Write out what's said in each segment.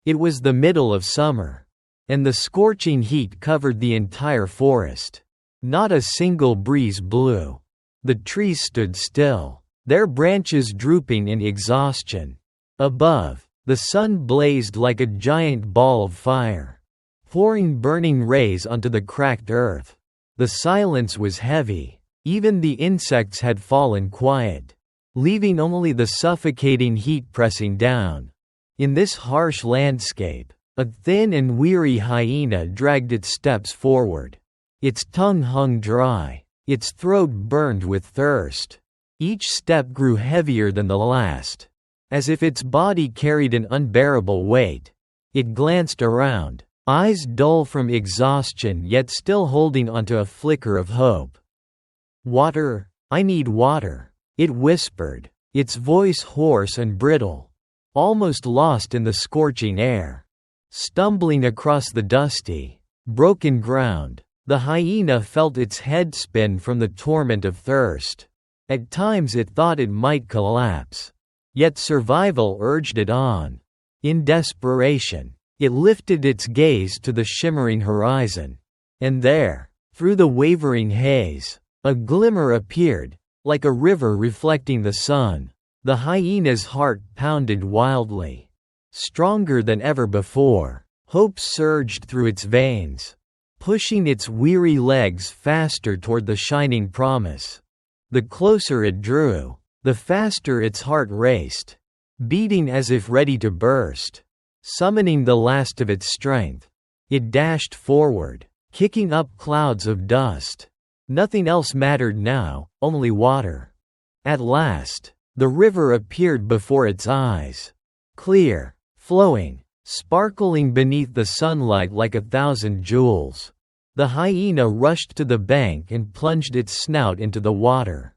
It was the middle of summer, and the scorching heat covered the entire forest. Not a single breeze blew. The trees stood still, their branches drooping in exhaustion. Above, the sun blazed like a giant ball of fire, pouring burning rays onto the cracked earth. The silence was heavy. Even the insects had fallen quiet, leaving only the suffocating heat pressing down. In this harsh landscape, a thin and weary hyena dragged its steps forward. Its tongue hung dry, its throat burned with thirst. Each step grew heavier than the last, as if its body carried an unbearable weight. It glanced around, eyes dull from exhaustion yet still holding onto a flicker of hope. "Water, I need water," it whispered, its voice hoarse and brittle, almost lost in the scorching air. Stumbling across the dusty, broken ground, the hyena felt its head spin from the torment of thirst. At times it thought it might collapse, yet survival urged it on. In desperation, it lifted its gaze to the shimmering horizon. And there, through the wavering haze, a glimmer appeared, like a river reflecting the sun. The hyena's heart pounded wildly. Stronger than ever before, hope surged through its veins, pushing its weary legs faster toward the shining promise. The closer it drew, the faster its heart raced, beating as if ready to burst. Summoning the last of its strength, it dashed forward, kicking up clouds of dust. Nothing else mattered now, only water. At last, the river appeared before its eyes. Clear, flowing, sparkling beneath the sunlight like 1,000 jewels. The hyena rushed to the bank and plunged its snout into the water.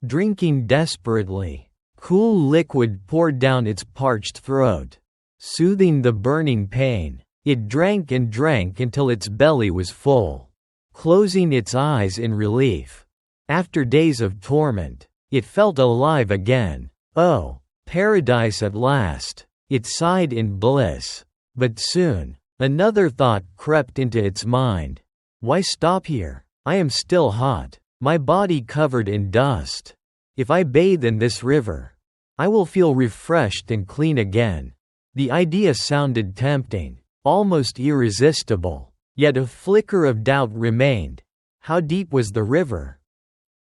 Drinking desperately, cool liquid poured down its parched throat, soothing the burning pain. It drank and drank until its belly was full, closing its eyes in relief. After days of torment, it felt alive again. Oh, paradise at last, it sighed in bliss. But soon, another thought crept into its mind. Why stop here? I am still hot, my body covered in dust. If I bathe in this river, I will feel refreshed and clean again. The idea sounded tempting, almost irresistible, yet a flicker of doubt remained. How deep was the river?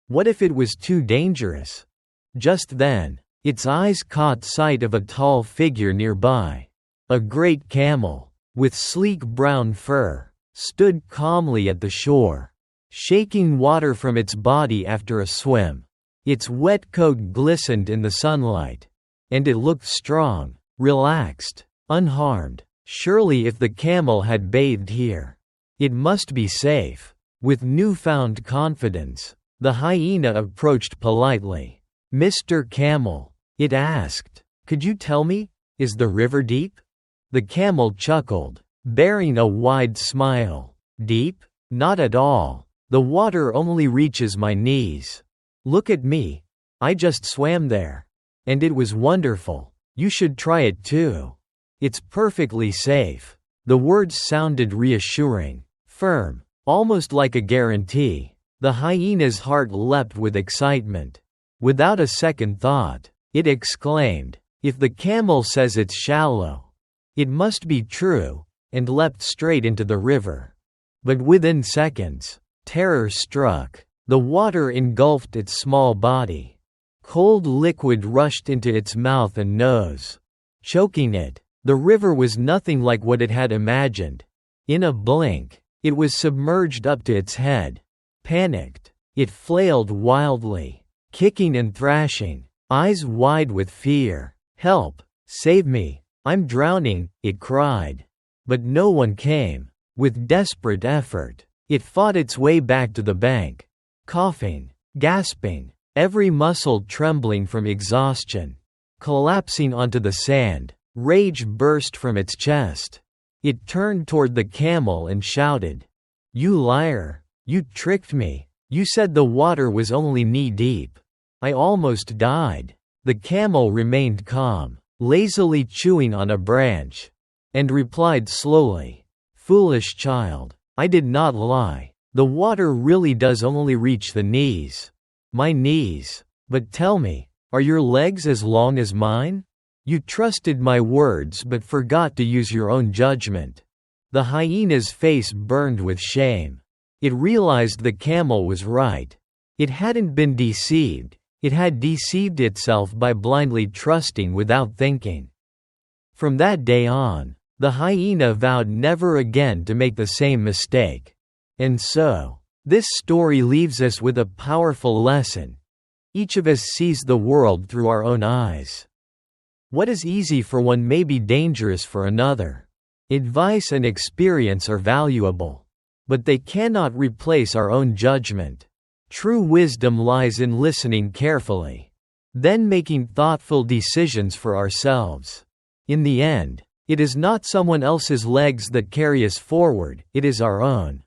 What if it was too dangerous? Just then, its eyes caught sight of a tall figure nearby. A great camel, with sleek brown fur, stood calmly at the shore, shaking water from its body after a swim. Its wet coat glistened in the sunlight, and it looked strong, relaxed, unharmed. Surely if the camel had bathed here, it must be safe. With newfound confidence, the hyena approached politely. "Mr. Camel," it asked, "could you tell me, is the river deep?" The camel chuckled, bearing a wide smile. "Deep? Not at all. The water only reaches my knees. Look at me. I just swam there. And it was wonderful. You should try it too. It's perfectly safe." The words sounded reassuring, firm, almost like a guarantee. The hyena's heart leapt with excitement. Without a second thought, it exclaimed, "If the camel says it's shallow, it must be true," and leapt straight into the river. But within seconds, terror struck. The water engulfed its small body. Cold liquid rushed into its mouth and nose, choking it. The river was nothing like what it had imagined. In a blink, it was submerged up to its head. Panicked, it flailed wildly, kicking and thrashing, eyes wide with fear. "Help! Save me! I'm drowning!" it cried. But no one came. With desperate effort, it fought its way back to the bank, coughing, gasping, every muscle trembling from exhaustion. Collapsing onto the sand, rage burst from its chest. It turned toward the camel and shouted, "You liar! You tricked me. You said the water was only knee-deep. I almost died." The camel remained calm, lazily chewing on a branch. and replied slowly, "Foolish child, I did not lie. The water really does only reach the knees. My knees. But tell me, are your legs as long as mine? You trusted my words but forgot to use your own judgment." The hyena's face burned with shame. It realized the camel was right. It hadn't been deceived, it had deceived itself by blindly trusting without thinking. From that day on, the hyena vowed never again to make the same mistake. And so, this story leaves us with a powerful lesson. Each of us sees the world through our own eyes. What is easy for one may be dangerous for another. Advice and experience are valuable, but they cannot replace our own judgment. True wisdom lies in listening carefully, then making thoughtful decisions for ourselves. In the end, it is not someone else's legs that carry us forward, it is our own.